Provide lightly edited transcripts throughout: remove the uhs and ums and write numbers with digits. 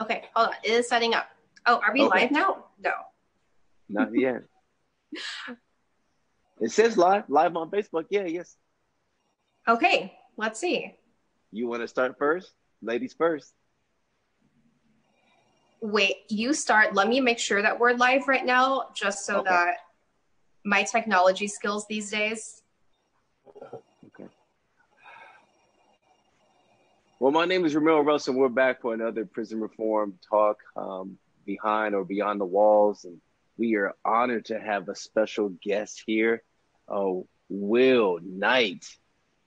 Okay, hold on. It is setting up. Oh, are we Okay. live now? No. Not yet. It says live on Facebook. Yeah, yes. Okay, let's see. You want to start first? Ladies first. Wait, you start. Let me make sure that we're live right now, just so Okay. that my technology skills these days. Okay. Well, my name is Ramil Russell. We're back for another prison reform talk, behind or beyond the walls. And we are honored to have a special guest here, Will Knight.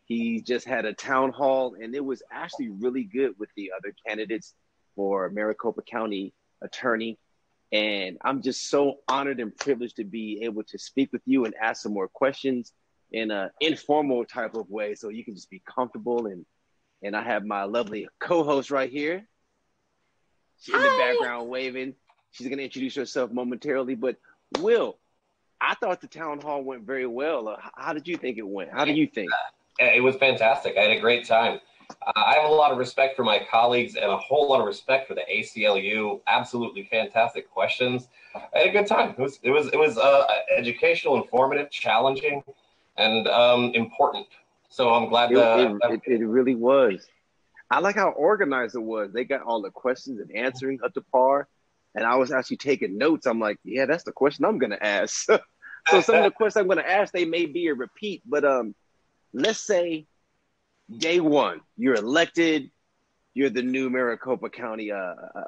He just had a town hall, and it was actually really good with the other candidates for Maricopa County Attorney. And I'm just so honored and privileged to be able to speak with you and ask some more questions in an informal type of way, so you can just be comfortable. And I have my lovely co-host right here. She's in the background waving. She's going to introduce herself momentarily. But Will, I thought the town hall went very well. How did you think it went? How do you think? It was fantastic. I had a great time. I have a lot of respect for my colleagues and a whole lot of respect for the ACLU. Absolutely fantastic questions. I had a good time. It was educational, informative, challenging, and important. So I'm glad it really was. I like how organized it was. They got all the questions and answering up to par. And I was actually taking notes. I'm like, yeah, that's the question I'm going to ask. So some of the questions I'm going to ask, they may be a repeat. But let's say day one, you're elected. You're the new Maricopa County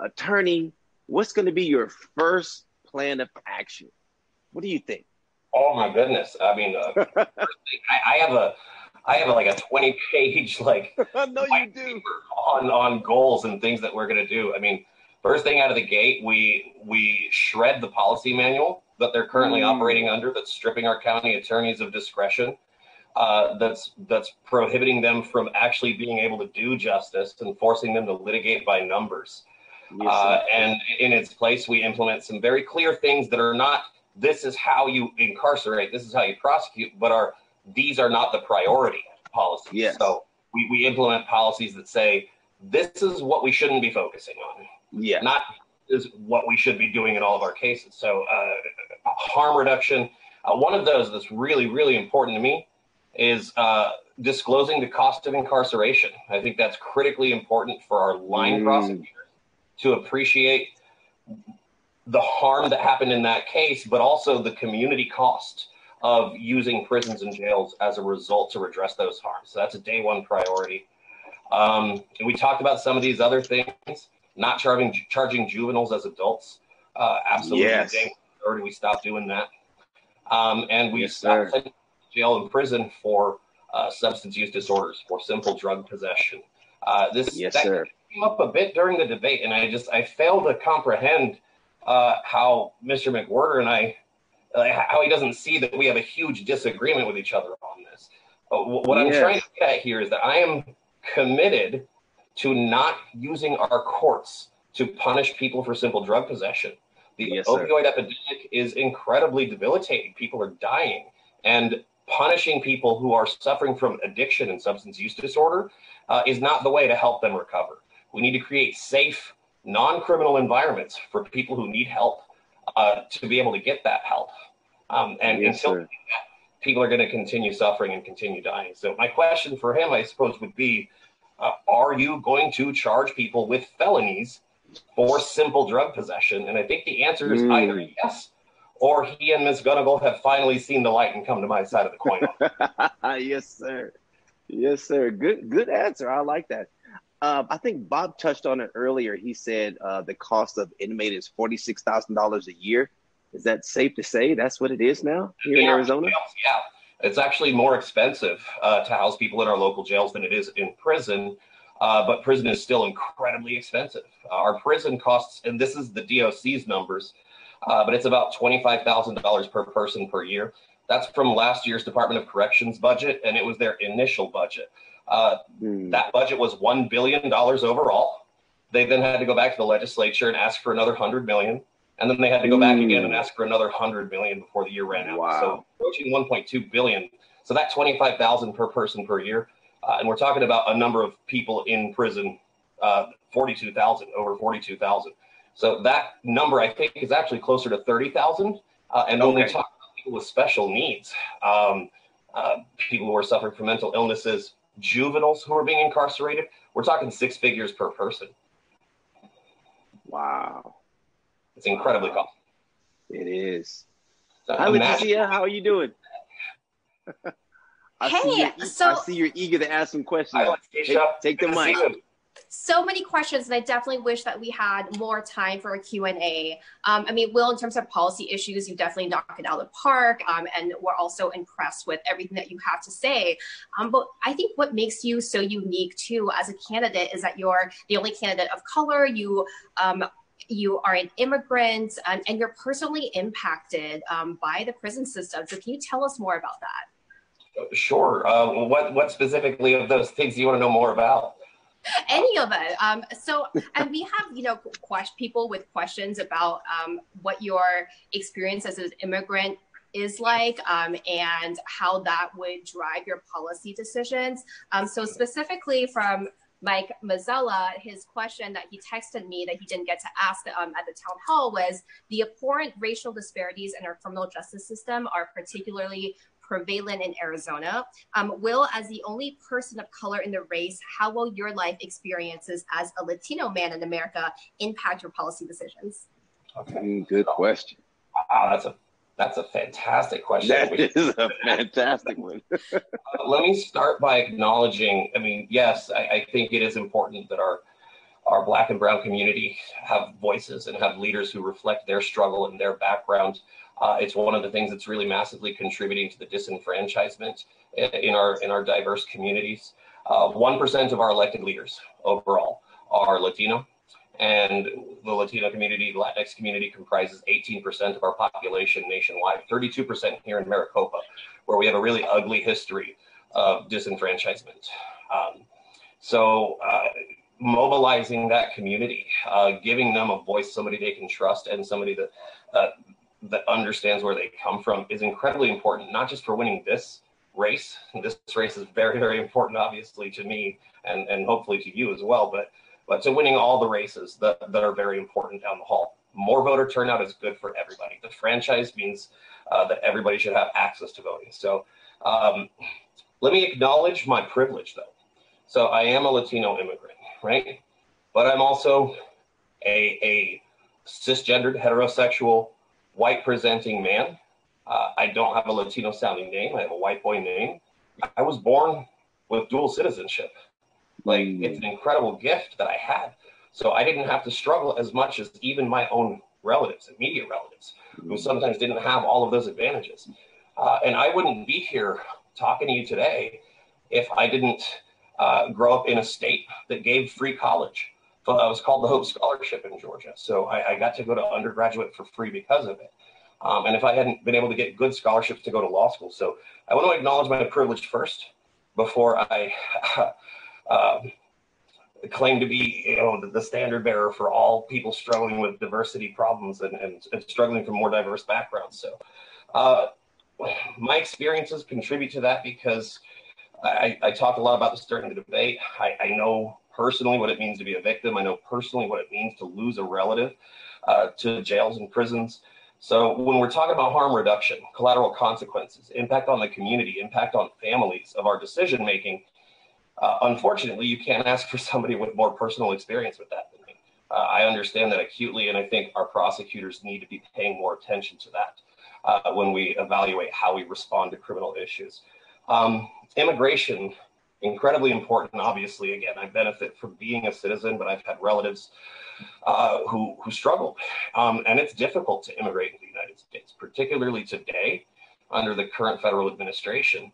attorney. What's going to be your first plan of action? What do you think? Oh, my goodness. I mean, I have like a 20-page no, you do. on goals and things that we're going to do. I mean, first thing out of the gate, we shred the policy manual that they're currently operating under, that's stripping our county attorneys of discretion, that's prohibiting them from actually being able to do justice and forcing them to litigate by numbers. Yes, and in its place, we implement some very clear things that are not, this is how you incarcerate, this is how you prosecute, but these are not the priority policies. Yes. So we implement policies that say, this is what we shouldn't be focusing on. Yeah. Not is what we should be doing in all of our cases. So harm reduction. One of those that's really, really important to me is disclosing the cost of incarceration. I think that's critically important for our line prosecutors to appreciate the harm that happened in that case, but also the community cost of using prisons and jails as a result to redress those harms. So that's a day one priority. And we talked about some of these other things, not charging juveniles as adults. Absolutely. Yes. Day one priority, we stopped doing that. And we stopped sending jail and prison for substance use disorders, for simple drug possession. That came up a bit during the debate, and I failed to comprehend how Mr. McWhorter and I, how he doesn't see that we have a huge disagreement with each other on this. What I'm trying to get at here is that I am committed to not using our courts to punish people for simple drug possession. The opioid epidemic is incredibly debilitating. People are dying, and punishing people who are suffering from addiction and substance use disorder is not the way to help them recover. We need to create safe, non-criminal environments for people who need help to be able to get that help. Until people are going to continue suffering and continue dying. So my question for him, I suppose, would be, are you going to charge people with felonies for simple drug possession? And I think the answer is either yes, or he and Ms. Gunnagle have finally seen the light and come to my side of the coin. Yes, sir. Yes, sir. Good answer. I like that. I think Bob touched on it earlier. He said the cost of inmate is $46,000 a year. Is that safe to say that's what it is now here in Arizona? Yeah, it's actually more expensive to house people in our local jails than it is in prison. But prison is still incredibly expensive. Our prison costs, and this is the DOC's numbers, but it's about $25,000 per person per year. That's from last year's Department of Corrections budget, and it was their initial budget. That budget was $1 billion overall. They then had to go back to the legislature and ask for another $100 million. And then they had to go back again and ask for another $100 million before the year ran out. Wow. So approaching $1.2 billion. So that $25,000 per person per year. And we're talking about a number of people in prison 42,000, over 42,000. So that number, I think, is actually closer to 30,000. And when we talk about people with special needs, people who are suffering from mental illnesses, juveniles who are being incarcerated, we're talking 6 figures per person. Wow. It's incredibly costly. It is. Hi, Leticia. How are you doing? I see you're eager to ask some questions. Hi, take the mic. So many questions, and I definitely wish that we had more time for a Q&A. I mean, Will, in terms of policy issues, you definitely knock it out of the park, and we're also impressed with everything that you have to say. But I think what makes you so unique, too, as a candidate is that you're the only candidate of color. You are an immigrant, and you're personally impacted by the prison system. So can you tell us more about that? Sure. What specifically of those things do you want to know more about? Any of it. And we have, people with questions about what your experience as an immigrant is like, and how that would drive your policy decisions. So specifically from Mike Mazzella, his question that he texted me that he didn't get to ask at the town hall was, the abhorrent racial disparities in our criminal justice system are particularly prevalent in Arizona. Will, as the only person of color in the race, how will your life experiences as a Latino man in America impact your policy decisions? Okay, good question. Wow, that's a fantastic question. That is a fantastic one. Let me start by acknowledging, yes, I think it is important that our Black and Brown community have voices and have leaders who reflect their struggle and their background. It's one of the things that's really massively contributing to the disenfranchisement in our diverse communities. 1% of our elected leaders overall are Latino, and the Latino community, the Latinx community, comprises 18% of our population nationwide, 32% here in Maricopa, where we have a really ugly history of disenfranchisement. Mobilizing that community, giving them a voice, somebody they can trust, and somebody that understands where they come from is incredibly important, not just for winning this race. This race is very, very important, obviously, to me and hopefully to you as well, but to winning all the races that are very important down the hall. More voter turnout is good for everybody. The franchise means that everybody should have access to voting. So let me acknowledge my privilege, though. So I am a Latino immigrant, right? But I'm also a cisgendered, heterosexual, white-presenting man. I don't have a Latino-sounding name. I have a white boy name. I was born with dual citizenship. It's an incredible gift that I had. So I didn't have to struggle as much as even my own relatives, immediate relatives, who sometimes didn't have all of those advantages. And I wouldn't be here talking to you today if I didn't grow up in a state that gave free college. So it was called the Hope Scholarship in Georgia. So I got to go to undergraduate for free because of it. And if I hadn't been able to get good scholarships to go to law school. So I want to acknowledge my privilege first before I claim to be the standard bearer for all people struggling with diversity problems and struggling from more diverse backgrounds. So my experiences contribute to that because I talked a lot about this during the debate. I know personally what it means to be a victim. I know personally what it means to lose a relative to jails and prisons. So when we're talking about harm reduction, collateral consequences, impact on the community, impact on families of our decision making, unfortunately, you can't ask for somebody with more personal experience with that than me. I understand that acutely, and I think our prosecutors need to be paying more attention to that when we evaluate how we respond to criminal issues. Immigration, incredibly important. Obviously, again, I benefit from being a citizen, but I've had relatives who struggled. And it's difficult to immigrate into the United States, particularly today under the current federal administration.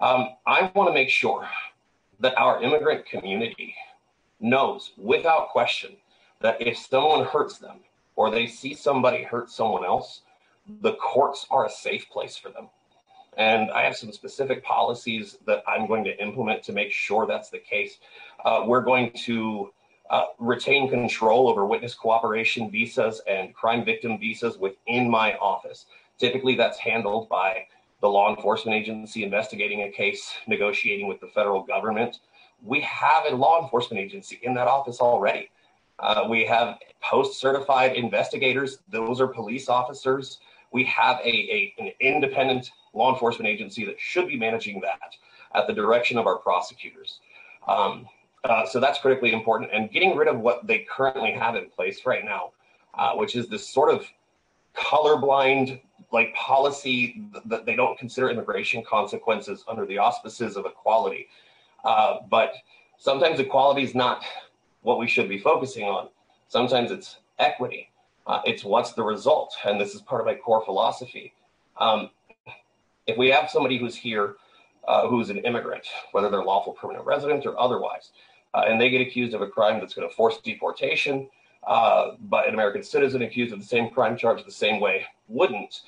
I want to make sure that our immigrant community knows without question that if someone hurts them or they see somebody hurt someone else, the courts are a safe place for them. And I have some specific policies that I'm going to implement to make sure that's the case. We're going to retain control over witness cooperation visas and crime victim visas within my office. Typically, that's handled by the law enforcement agency investigating a case, negotiating with the federal government. we have a law enforcement agency in that office already. We have post-certified investigators. Those are police officers. We have an independent law enforcement agency that should be managing that at the direction of our prosecutors. So that's critically important. And getting rid of what they currently have in place right now, which is this sort of colorblind like policy that they don't consider immigration consequences under the auspices of equality. But sometimes equality is not what we should be focusing on. Sometimes it's equity. It's what's the result. And this is part of my core philosophy. If we have somebody who's here, who's an immigrant, whether they're lawful permanent resident or otherwise, and they get accused of a crime that's going to force deportation, but an American citizen accused of the same crime charged the same way wouldn't.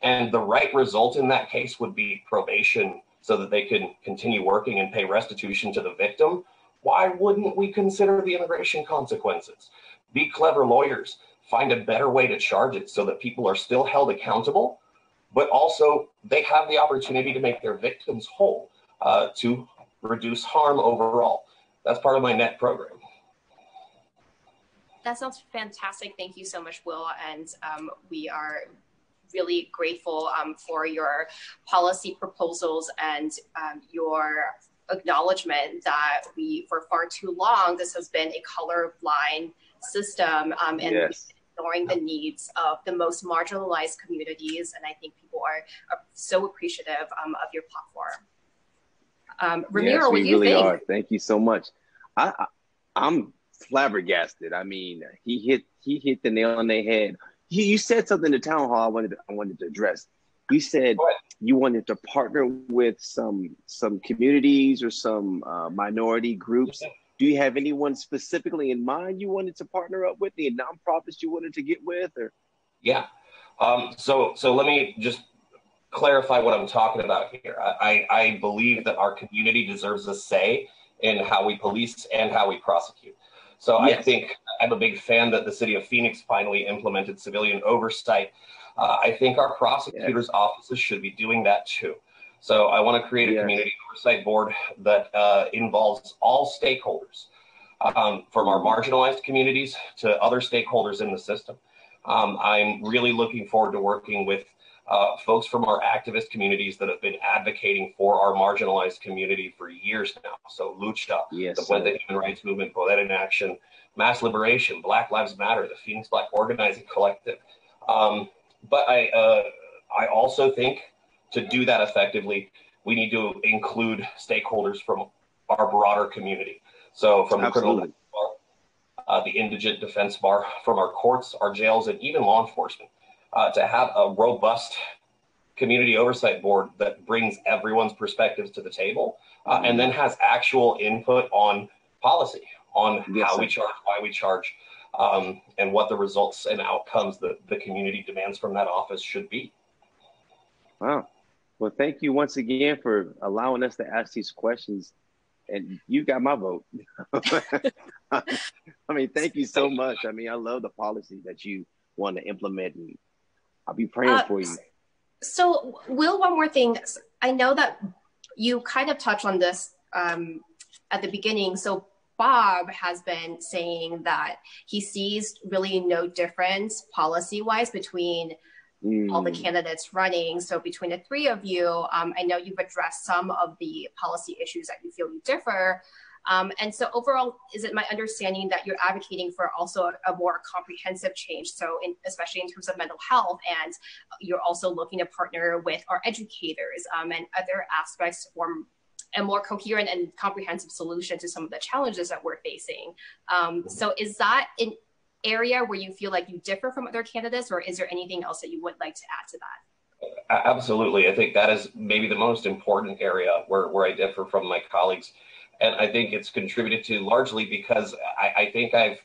And the right result in that case would be probation so that they can continue working and pay restitution to the victim. Why wouldn't we consider the immigration consequences? Be clever lawyers, find a better way to charge it so that people are still held accountable, but also they have the opportunity to make their victims whole, to reduce harm overall. That's part of my NET program. That sounds fantastic. Thank you so much, Will. And we are really grateful for your policy proposals and your acknowledgement that for far too long, this has been a colorblind system and yes. ignoring the needs of the most marginalized communities. And I think people are so appreciative of your platform. Ramiro, yes, what do you really think? Are. Thank you so much. I'm flabbergasted. I mean, he hit the nail on the head. You said something in the town hall I wanted to address. You said you wanted to partner with some communities or some minority groups. Do you have anyone specifically in mind you wanted to partner up with? Any nonprofits you wanted to get with? Or yeah. So let me just clarify what I'm talking about here. I believe that our community deserves a say in how we police and how we prosecute. So yes. I think I'm a big fan that the city of Phoenix finally implemented civilian oversight. I think our prosecutors' offices should be doing that too. So I want to create a community oversight board that involves all stakeholders, from our marginalized communities to other stakeholders in the system. I'm really looking forward to working with folks from our activist communities that have been advocating for our marginalized community for years now. So Lucha, the Puente Human Rights Movement, Poder in Action, Mass Liberation, Black Lives Matter, the Phoenix Black Organizing Collective. But I also think to do that effectively, we need to include stakeholders from our broader community. So from the criminal defense bar, the indigent defense bar, from our courts, our jails, and even law enforcement. To have a robust community oversight board that brings everyone's perspectives to the table and then has actual input on policy, on how we charge, why we charge, and what the results and outcomes that the community demands from that office should be. Wow. Well, thank you once again for allowing us to ask these questions. And you got my vote. I mean, thank you so much. I mean, I love the policy that you want to implement, and I'll be praying for you. So, Will, one more thing. I know that you kind of touched on this at the beginning. So Bob has been saying that he sees really no difference policy-wise between all the candidates running. So between the three of you, I know you've addressed some of the policy issues that you feel you differ. And so overall, is it my understanding that you're advocating for also a more comprehensive change? So especially in terms of mental health, and you're also looking to partner with our educators and other aspects to form a more coherent and comprehensive solution to some of the challenges that we're facing. So is that an area where you feel like you differ from other candidates, or is there anything else that you would like to add to that? Absolutely. I think that is maybe the most important area where I differ from my colleagues. And I think it's contributed to largely because I think I've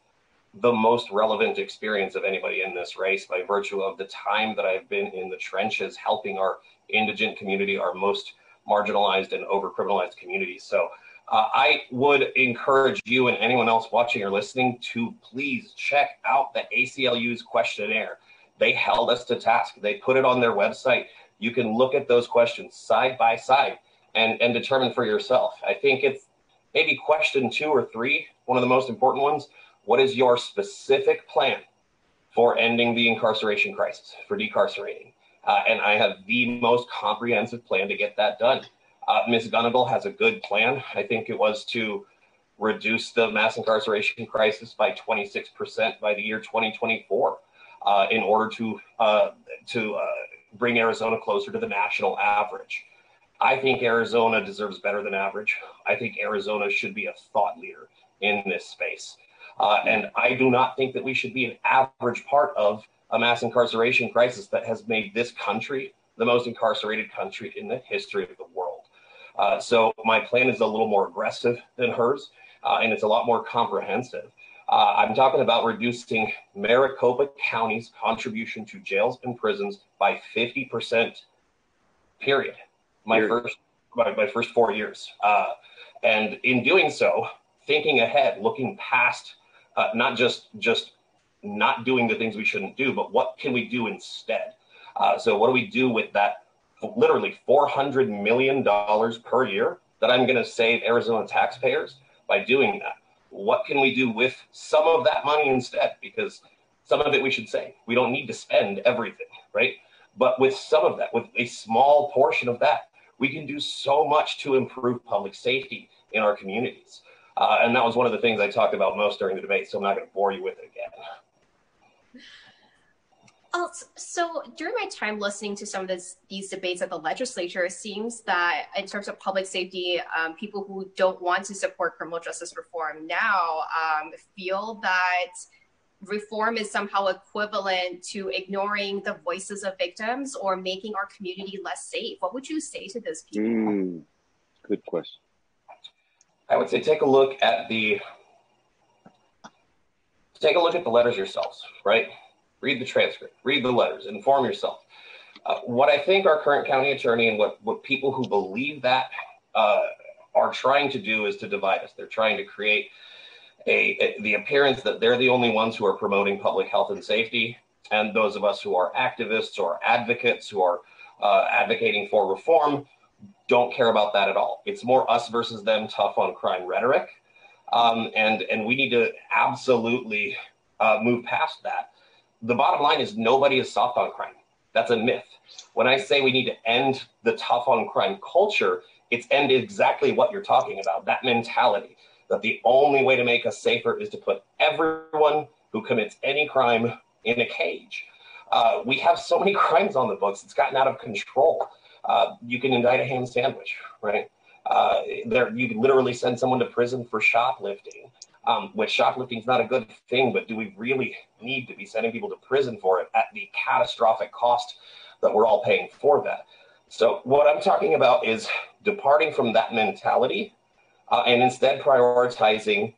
the most relevant experience of anybody in this race by virtue of the time that I've been in the trenches helping our indigent community, our most marginalized and over-criminalized communities. So I would encourage you and anyone else watching or listening to please check out the ACLU's questionnaire. They held us to task. They put it on their website. You can look at those questions side by side and determine for yourself. I think maybe question 2 or 3, one of the most important ones, what is your specific plan for ending the incarceration crisis, for decarcerating? And I have the most comprehensive plan to get that done. Ms. Gunnagle has a good plan. I think it was to reduce the mass incarceration crisis by 26% by the year 2024 in order to bring Arizona closer to the national average. I think Arizona deserves better than average. I think Arizona should be a thought leader in this space. And I do not think that we should be an average part of a mass incarceration crisis that has made this country the most incarcerated country in the history of the world. So my plan is a little more aggressive than hers, and it's a lot more comprehensive. I'm talking about reducing Maricopa County's contribution to jails and prisons by 50%, period. My first 4 years. And in doing so, thinking ahead, looking past, not just not doing the things we shouldn't do, but what can we do instead? So what do we do with that literally $400 million per year that I'm going to save Arizona taxpayers by doing that? What can we do with some of that money instead? Because some of it we should save. We don't need to spend everything, right? But with some of that, with a small portion of that, we can do so much to improve public safety in our communities. And that was one of the things I talked about most during the debate, so I'm not going to bore you with it again. So during my time listening to some of these debates at the legislature, it seems that in terms of public safety, people who don't want to support criminal justice reform now feel that reform is somehow equivalent to ignoring the voices of victims or making our community less safe. What would you say to those people? Good question. I would say take a look at the letters yourselves, right? Read the transcript, read the letters, inform yourself. What I think our current county attorney and what people who believe that are trying to do is to divide us. They're trying to create the appearance that they're the only ones who are promoting public health and safety, and those of us who are activists or advocates who are advocating for reform don't care about that at all. It's more us versus them, tough on crime rhetoric, and we need to absolutely move past that. The bottom line is nobody is soft on crime. That's a myth. When I say we need to end the tough on crime culture, it's end exactly what you're talking about, that mentality that the only way to make us safer is to put everyone who commits any crime in a cage. We have so many crimes on the books, it's gotten out of control. You can indict a ham sandwich, right? You can literally send someone to prison for shoplifting. Which shoplifting is not a good thing, but do we really need to be sending people to prison for it at the catastrophic cost that we're all paying for that? So what I'm talking about is departing from that mentality and instead prioritizing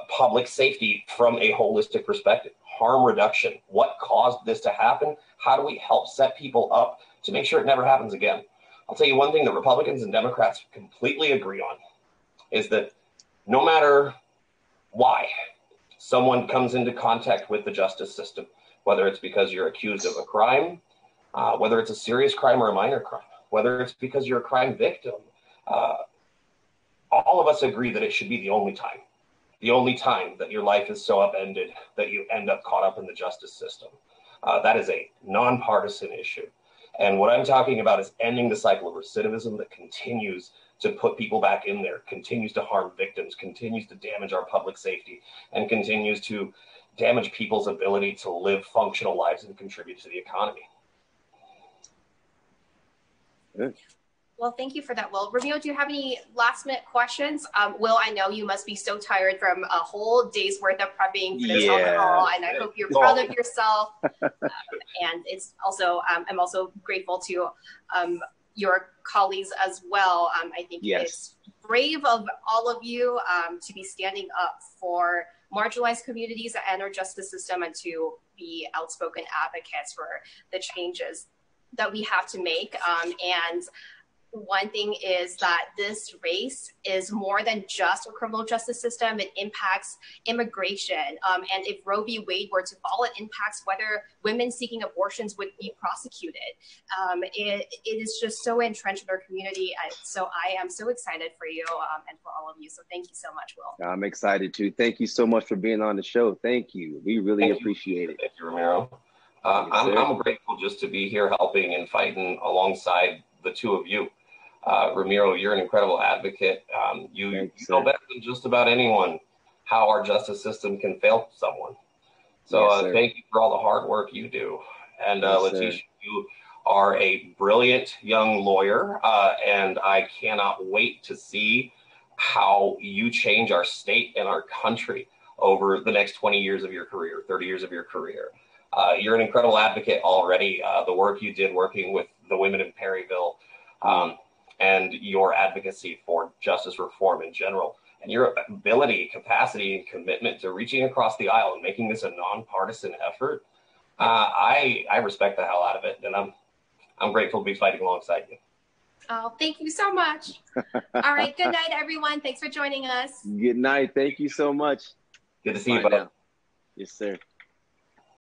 public safety from a holistic perspective. Harm reduction. What caused this to happen? How do we help set people up to make sure it never happens again? I'll tell you one thing that Republicans and Democrats completely agree on is that no matter why someone comes into contact with the justice system, whether it's because you're accused of a crime, whether it's a serious crime or a minor crime, whether it's because you're a crime victim, all of us agree that it should be the only time that your life is so upended that you end up caught up in the justice system. That is a nonpartisan issue. And what I'm talking about is ending the cycle of recidivism that continues to put people back in there, continues to harm victims, continues to damage our public safety, and continues to damage people's ability to live functional lives and contribute to the economy. Good. Well, thank you for that, Will. Romeo, do you have any last minute questions? Will, I know you must be so tired from a whole day's worth of prepping for this call, and I hope you're proud of yourself. And it's also, I'm also grateful to your colleagues as well. I think it's brave of all of you to be standing up for marginalized communities and our justice system and to be outspoken advocates for the changes that we have to make. And one thing is that this race is more than just a criminal justice system. It impacts immigration. And if Roe v. Wade were to fall, it impacts whether women seeking abortions would be prosecuted. It is just so entrenched in our community. So I am so excited for you and for all of you. So thank you so much, Will. I'm excited too. Thank you so much for being on the show. Thank you. We really appreciate it. Thank you, Ramiro. I'm grateful just to be here helping and fighting alongside the two of you. Ramiro, you're an incredible advocate. You know better than just about anyone how our justice system can fail someone. So thank you for all the hard work you do. And Letitia, you are a brilliant young lawyer, and I cannot wait to see how you change our state and our country over the next 20 years of your career, 30 years of your career. You're an incredible advocate already. The work you did working with the women in Perryville, and your advocacy for justice reform in general, and your ability, capacity, and commitment to reaching across the aisle and making this a nonpartisan effort. I respect the hell out of it, and I'm grateful to be fighting alongside you. Oh, thank you so much. All right. Good night, everyone. Thanks for joining us. Good night. Thank you so much. Good to see you, bud. Yes, sir.